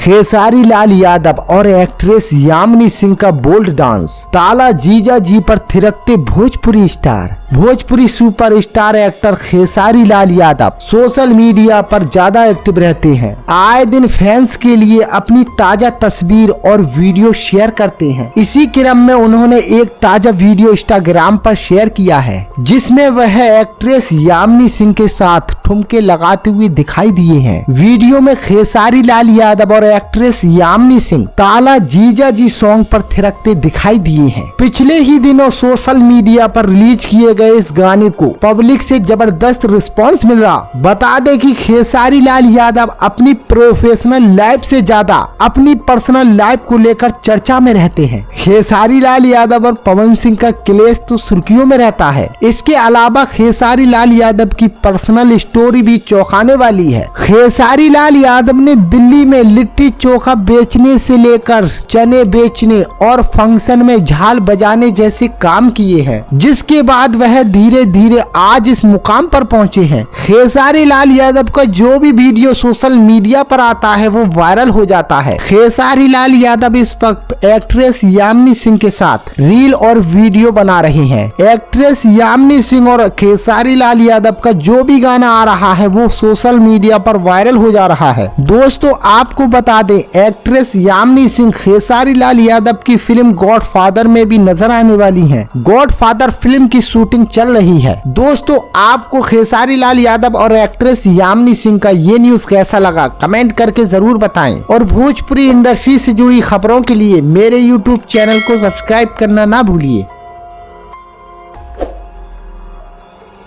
खेसारी लाल यादव और एक्ट्रेस यामिनी सिंह का bold dance. ताला जीजा जी पर थिरकते Bhojpuri star. Bhojpuri superstar actor Khesari Lal Yadav social media पर ज्यादा एक्टिव रहते हैं। आए दिन फैंस के लिए अपनी ताजा तस्वीर और वीडियो शेयर करते हैं। इसी क्रम में उन्होंने एक ताजा वीडियो इंस्टाग्राम पर शेयर किया है, जिसमें वह एक्ट्रेस यामिनी सिंह के साथ ठुमके लगाते हुए दिखाई दिए हैं। वीडियो में खेसारी लाल यादव और एक्ट्रेस यामिनी सिंह ताला जीजा जी सॉन्ग पर थिरकते दिखाई दिए हैं। पिछले ही दिनों सोशल मीडिया पर रिलीज किए गए इस गाने को पब्लिक से जबरदस्त रिस्पांस मिल रहा। बता दें कि खेसारी लाल यादव अपनी प्रोफेशनल लाइफ से ज्यादा अपनी पर्सनल लाइफ को लेकर चर्चा में रहते हैं। खेसारी लाल यादव और पवन सिंह का क्लेश तो सुर्खियों में रहता है। इसके अलावा खेसारी लाल यादव की पर्सनल स्टोरी भी चौंकाने वाली है। खेसारी लाल यादव ने दिल्ली में लिट्टी चोखा बेचने से लेकर चने बेचने और फंक्शन में झाल बजाने जैसे काम किए हैं, जिसके बाद वह धीरे धीरे आज इस मुकाम पर पहुंचे हैं। खेसारी लाल यादव का जो भी वीडियो सोशल मीडिया पर आता है वो वायरल हो जाता है। खेसारी लाल यादव इस वक्त एक्ट्रेस यामिनी सिंह के साथ रील और वीडियो बना रहे हैं। एक्ट्रेस यामिनी सिंह और खेसारी लाल यादव का जो भी गाना आ रहा है वो सोशल मीडिया पर वायरल हो जा रहा है। दोस्तों आपको बता दें, एक्ट्रेस यामिनी सिंह खेसारी लाल यादव की फिल्म गॉडफादर में भी नजर आने वाली हैं। गॉडफादर फिल्म की शूटिंग चल रही है। दोस्तों आपको खेसारी लाल यादव और एक्ट्रेस यामिनी सिंह का ये न्यूज कैसा लगा कमेंट करके जरूर बताएं और भोजपुरी इंडस्ट्री से जुड़ी खबरों के लिए मेरे YouTube चैनल को सब्सक्राइब करना ना भूलिए।